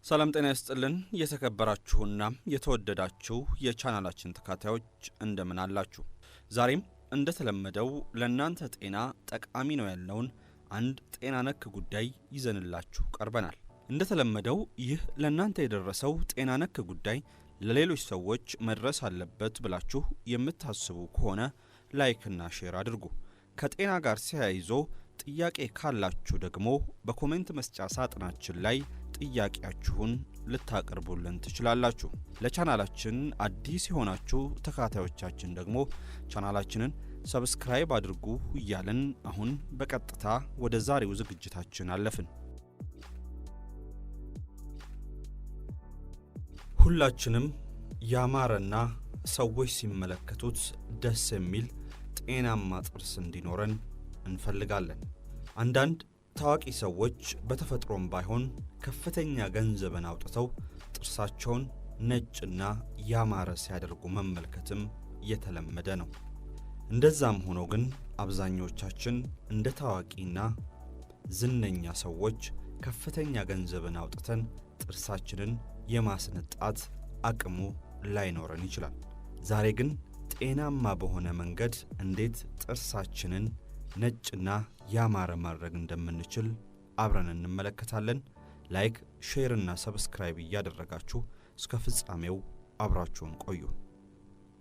ሰላም ጤና ይስጥልን የተከበራችሁና የተወደዳችሁ የቻናላችን ተከታታዮች እንደምን አላችሁ? ዛሬም እንደተለመደው ለእናንተ ጤና ጠቃሚ ነው ያልነውን አንድ ጤና ነክ ጉዳይ ይዘንላችሁ ቀርበናል። እንደተለመደው ይህ ለእናንተ የደረሰው ጤና ነክ ጉዳይ ለሌሎች ሰዎች መድረስ አለበት ብላችሁ የምታስቡ ከሆነ ላይክና ሼር አድርጉ። ከጤና ጋር ተያይዞ ጥያቄ ካላችሁ ደግሞ በኮሜንት መስጫ ሳጥናችን ላይ ጥያቄያችሁን ልታቀርቡልን ትችላላችሁ። ለቻናላችን አዲስ የሆናችሁ ተከታታዮቻችን ደግሞ ቻናላችንን ሰብስክራይብ አድርጉ እያልን አሁን በቀጥታ ወደ ዛሬው ዝግጅታችን አለፍን። ሁላችንም ያማረና ሰዎች ሲመለከቱት ደስ የሚል ጤናማ ጥርስ እንዲኖረን እንፈልጋለን። አንዳንድ ታዋቂ ሰዎች በተፈጥሮም ባይሆን ከፍተኛ ገንዘብን አውጥተው ጥርሳቸውን ነጭና ያማረ ሲያደርጉ መመልከትም የተለመደ ነው። እንደዛም ሆኖ ግን አብዛኞቻችን እንደ ታዋቂና ዝነኛ ሰዎች ከፍተኛ ገንዘብን አውጥተን ጥርሳችንን የማስነጣት አቅሙ ላይኖረን ይችላል። ዛሬ ግን ጤናማ በሆነ መንገድ እንዴት ጥርሳችንን ነጭና ያማረ ማድረግ እንደምንችል አብረን እንመለከታለን። ላይክ፣ ሼር እና ሰብስክራይብ እያደረጋችሁ እስከ ፍጻሜው አብራችሁን ቆዩ።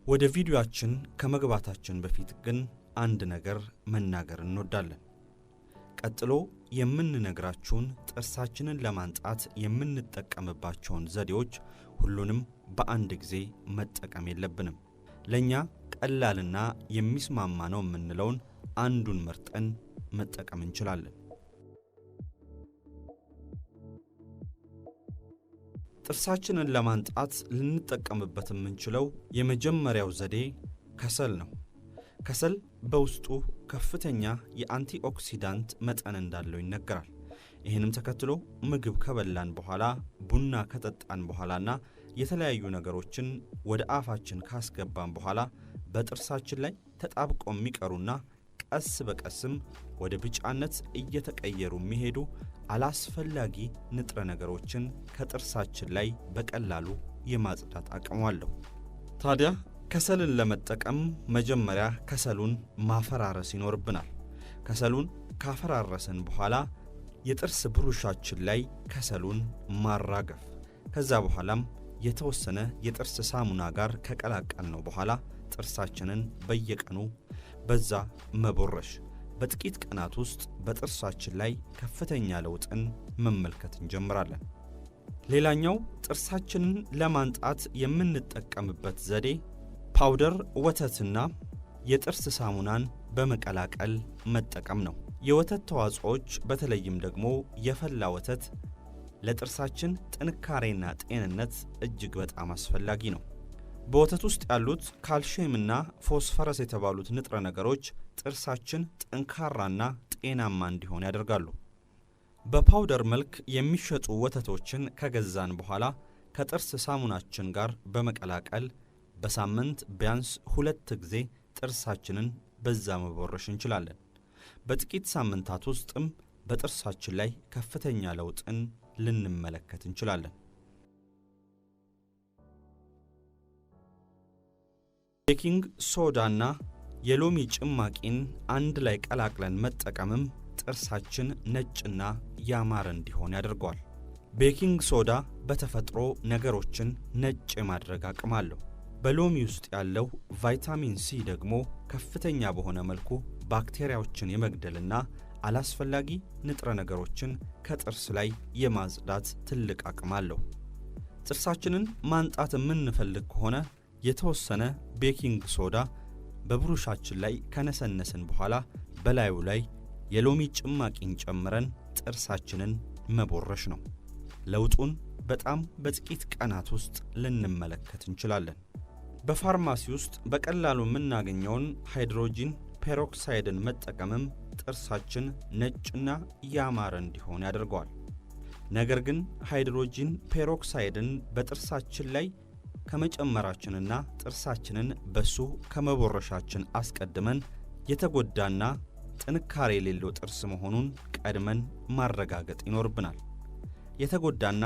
ወደ ቪዲዮአችን ከመግባታችን በፊት ግን አንድ ነገር መናገር እንወዳለን። ቀጥሎ የምንነግራችሁን ጥርሳችንን ለማንጣት የምንጠቀምባቸውን ዘዴዎች ሁሉንም በአንድ ጊዜ መጠቀም የለብንም። ለኛ ቀላልና የሚስማማ ነው የምንለውን አንዱን መርጠን መጠቀም እንችላለን። ጥርሳችንን ለማንጣት ልንጠቀምበት የምንችለው የመጀመሪያው ዘዴ ከሰል ነው። ከሰል በውስጡ ከፍተኛ የአንቲኦክሲዳንት መጠን እንዳለው ይነገራል። ይህንም ተከትሎ ምግብ ከበላን በኋላ፣ ቡና ከጠጣን በኋላና የተለያዩ ነገሮችን ወደ አፋችን ካስገባን በኋላ በጥርሳችን ላይ ተጣብቀው የሚቀሩና ቀስ በቀስም ወደ ቢጫነት እየተቀየሩ የሚሄዱ አላስፈላጊ ንጥረ ነገሮችን ከጥርሳችን ላይ በቀላሉ የማጽዳት አቅም አለው። ታዲያ ከሰልን ለመጠቀም መጀመሪያ ከሰሉን ማፈራረስ ይኖርብናል። ከሰሉን ካፈራረስን በኋላ የጥርስ ብሩሻችን ላይ ከሰሉን ማራገፍ፣ ከዛ በኋላም የተወሰነ የጥርስ ሳሙና ጋር ከቀላቀልነው በኋላ ጥርሳችንን በየቀኑ በዛ መቦረሽ። በጥቂት ቀናት ውስጥ በጥርሳችን ላይ ከፍተኛ ለውጥን መመልከት እንጀምራለን። ሌላኛው ጥርሳችንን ለማንጣት የምንጠቀምበት ዘዴ ፓውደር ወተትና የጥርስ ሳሙናን በመቀላቀል መጠቀም ነው። የወተት ተዋጽኦች በተለይም ደግሞ የፈላ ወተት ለጥርሳችን ጥንካሬና ጤንነት እጅግ በጣም አስፈላጊ ነው። በወተት ውስጥ ያሉት ካልሽየምና ፎስፈረስ የተባሉት ንጥረ ነገሮች ጥርሳችን ጠንካራና ጤናማ እንዲሆን ያደርጋሉ። በፓውደር መልክ የሚሸጡ ወተቶችን ከገዛን በኋላ ከጥርስ ሳሙናችን ጋር በመቀላቀል በሳምንት ቢያንስ 2 ጊዜ ጥርሳችንን በዛ መቦረሽ እንችላለን። በጥቂት ሳምንታት ውስጥም በጥርሳችን ላይ ከፍተኛ ለውጥን ልንመለከት እንችላለን። ቤኪንግ ሶዳና የሎሚ ጭማቂን አንድ ላይ ቀላቅለን መጠቀምም ጥርሳችን ነጭና ያማረ እንዲሆን ያደርገዋል። ቤኪንግ ሶዳ በተፈጥሮ ነገሮችን ነጭ የማድረግ አቅም አለው። በሎሚ ውስጥ ያለው ቫይታሚን ሲ ደግሞ ከፍተኛ በሆነ መልኩ ባክቴሪያዎችን የመግደልና አላስፈላጊ ንጥረ ነገሮችን ከጥርስ ላይ የማጽዳት ትልቅ አቅም አለው። ጥርሳችንን ማንጣት የምንፈልግ ከሆነ የተወሰነ ቤኪንግ ሶዳ በብሩሻችን ላይ ከነሰነስን በኋላ በላዩ ላይ የሎሚ ጭማቂን ጨምረን ጥርሳችንን መቦረሽ ነው። ለውጡን በጣም በጥቂት ቀናት ውስጥ ልንመለከት እንችላለን። በፋርማሲ ውስጥ በቀላሉ የምናገኘውን ሃይድሮጂን ፔሮክሳይድን መጠቀምም ጥርሳችን ነጭና ያማረ እንዲሆን ያደርገዋል። ነገር ግን ሃይድሮጂን ፔሮክሳይድን በጥርሳችን ላይ ከመጨመራችንና ጥርሳችንን በሱ ከመቦረሻችን አስቀድመን የተጎዳና ጥንካሬ የሌለው ጥርስ መሆኑን ቀድመን ማረጋገጥ ይኖርብናል። የተጎዳና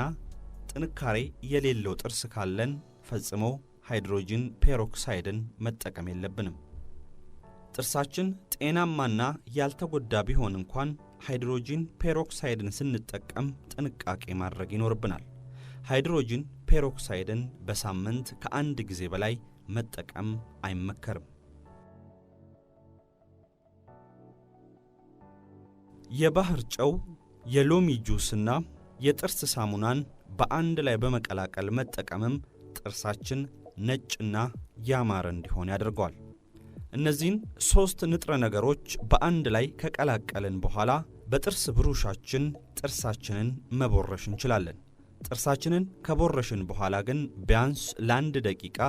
ጥንካሬ የሌለው ጥርስ ካለን ፈጽሞ ሃይድሮጂን ፔሮክሳይድን መጠቀም የለብንም። ጥርሳችን ጤናማና ያልተጎዳ ቢሆን እንኳን ሃይድሮጂን ፔሮክሳይድን ስንጠቀም ጥንቃቄ ማድረግ ይኖርብናል። ሃይድሮጂን ፔሮክሳይድን በሳምንት ከአንድ ጊዜ በላይ መጠቀም አይመከርም። የባህር ጨው፣ የሎሚ ጁስና የጥርስ ሳሙናን በአንድ ላይ በመቀላቀል መጠቀምም ጥርሳችን ነጭና ያማረ እንዲሆን ያደርገዋል። እነዚህን 3 ንጥረ ነገሮች በአንድ ላይ ከቀላቀልን በኋላ በጥርስ ብሩሻችን ጥርሳችንን መቦረሽ እንችላለን። ጥርሳችንን ከቦረሽን በኋላ ግን ቢያንስ ለ1 ደቂቃ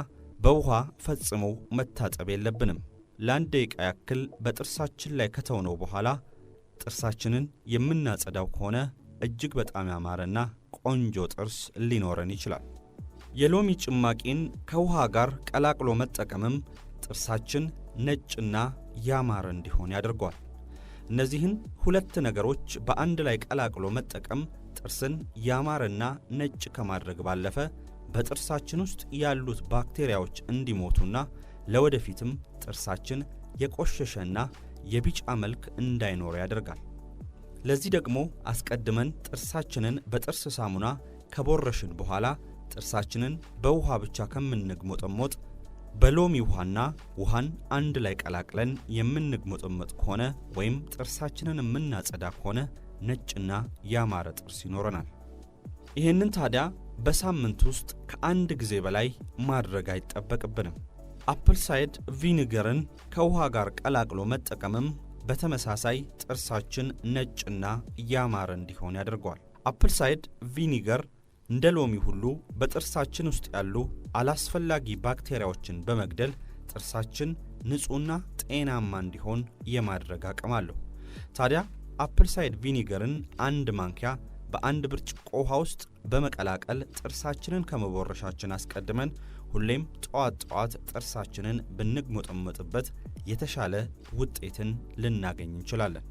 በውሃ ፈጽሞ መታጠብ የለብንም። ለ1 ደቂቃ ያክል በጥርሳችን ላይ ከተውነው በኋላ ጥርሳችንን የምናጸዳው ከሆነ እጅግ በጣም ያማረና ቆንጆ ጥርስ ሊኖረን ይችላል። የሎሚ ጭማቂን ከውሃ ጋር ቀላቅሎ መጠቀምም ጥርሳችን ነጭና ያማረ እንዲሆን ያደርገዋል። እነዚህን 2 ነገሮች በአንድ ላይ ቀላቅሎ መጠቀም ጥርስን ያማረና ነጭ ከማድረግ ባለፈ በጥርሳችን ውስጥ ያሉት ባክቴሪያዎች እንዲሞቱና ለወደፊትም ጥርሳችን የቆሸሸና የቢጫ መልክ እንዳይኖር ያደርጋል። ለዚህ ደግሞ አስቀድመን ጥርሳችንን በጥርስ ሳሙና ከቦረሽን በኋላ ጥርሳችንን በውሃ ብቻ ከምንግሞጠሞጥ በሎሚ ውሃን አንድ ላይ ቀላቅለን የምንግሞጠሞጥ ከሆነ ወይም ጥርሳችንን የምናጸዳ ከሆነ ነጭና ያማረ ጥርስ ይኖረናል። ይህንን ታዲያ በሳምንት ውስጥ ከአንድ ጊዜ በላይ ማድረግ አይጠበቅብንም። አፕል ሳይድ ቪኒገርን ከውሃ ጋር ቀላቅሎ መጠቀምም በተመሳሳይ ጥርሳችን ነጭና ያማረ እንዲሆን ያደርገዋል። አፕል ሳይድ ቪኒገር እንደ ሎሚ ሁሉ በጥርሳችን ውስጥ ያሉ አላስፈላጊ ባክቴሪያዎችን በመግደል ጥርሳችን ንጹህና ጤናማ እንዲሆን የማድረግ አቅም አለው። ታዲያ አፕል ሳይድ ቪኒገርን 1 ማንኪያ በ1 ብርጭቆ ውሃ ውስጥ በመቀላቀል ጥርሳችንን ከመቦረሻችን አስቀድመን ሁሌም ጠዋት ጥርሳችንን ብንግሞጠሞጥበት የተሻለ ውጤትን ልናገኝ እንችላለን።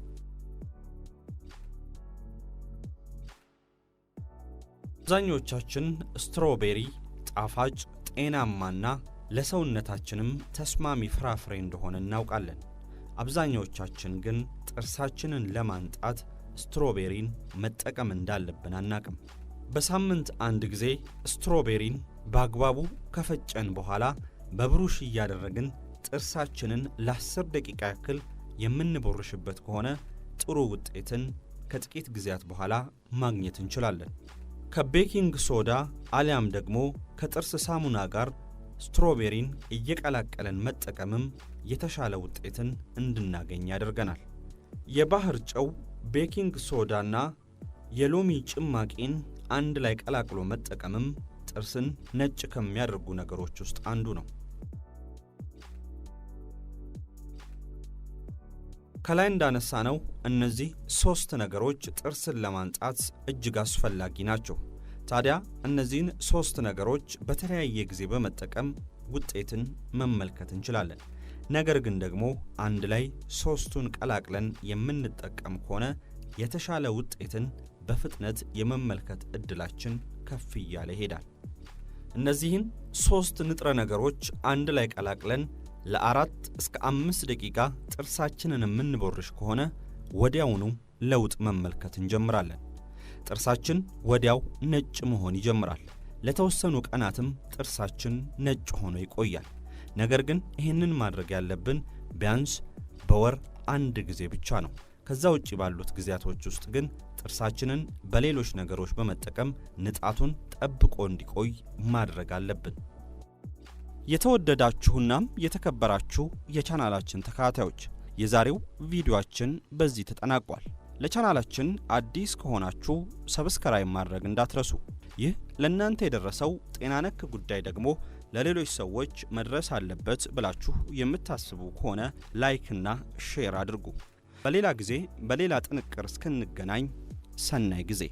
አብዛኞቻችን ስትሮቤሪ ጣፋጭ፣ ጤናማና ለሰውነታችንም ተስማሚ ፍራፍሬ እንደሆነ እናውቃለን። አብዛኞቻችን ግን ጥርሳችንን ለማንጣት ስትሮቤሪን መጠቀም እንዳለብን አናቅም። በሳምንት 1 ጊዜ ስትሮቤሪን በአግባቡ ከፈጨን በኋላ በብሩሽ እያደረግን ጥርሳችንን ለ10 ደቂቃ ያክል የምንቦርሽበት ከሆነ ጥሩ ውጤትን ከጥቂት ጊዜያት በኋላ ማግኘት እንችላለን። ከቤኪንግ ሶዳ አሊያም ደግሞ ከጥርስ ሳሙና ጋር ስትሮቤሪን እየቀላቀለን መጠቀምም የተሻለ ውጤትን እንድናገኝ ያደርገናል። የባህር ጨው፣ ቤኪንግ ሶዳና የሎሚ ጭማቂን አንድ ላይ ቀላቅሎ መጠቀምም ጥርስን ነጭ ከሚያደርጉ ነገሮች ውስጥ አንዱ ነው። ከላይ እንዳነሳነው እነዚህ 3 ነገሮች ጥርስን ለማንጣት እጅግ አስፈላጊ ናቸው። ታዲያ እነዚህን 3 ነገሮች በተለያየ ጊዜ በመጠቀም ውጤትን መመልከት እንችላለን። ነገር ግን ደግሞ አንድ ላይ 3ቱን ቀላቅለን የምንጠቀም ከሆነ የተሻለ ውጤትን በፍጥነት የመመልከት እድላችን ከፍ እያለ ይሄዳል። እነዚህን 3 ንጥረ ነገሮች አንድ ላይ ቀላቅለን ለ4 እስከ 5 ደቂቃ ጥርሳችንን የምንቦርሽ ከሆነ ወዲያውኑ ለውጥ መመልከት እንጀምራለን። ጥርሳችን ወዲያው ነጭ መሆን ይጀምራል። ለተወሰኑ ቀናትም ጥርሳችን ነጭ ሆኖ ይቆያል። ነገር ግን ይህንን ማድረግ ያለብን ቢያንስ በወር 1 ጊዜ ብቻ ነው። ከዛ ውጪ ባሉት ጊዜያቶች ውስጥ ግን ጥርሳችንን በሌሎች ነገሮች በመጠቀም ንጣቱን ጠብቆ እንዲቆይ ማድረግ አለብን። የተወደዳችሁናም የተከበራችሁ የቻናላችን ተከታታዮች የዛሬው ቪዲዮአችን በዚህ ተጠናቋል። ለቻናላችን አዲስ ከሆናችሁ ሰብስክራይብ ማድረግ እንዳትረሱ። ይህ ለእናንተ የደረሰው ጤና ነክ ጉዳይ ደግሞ ለሌሎች ሰዎች መድረስ አለበት ብላችሁ የምታስቡ ከሆነ ላይክና ሼር አድርጉ። በሌላ ጊዜ በሌላ ጥንቅር እስክንገናኝ ሰናይ ጊዜ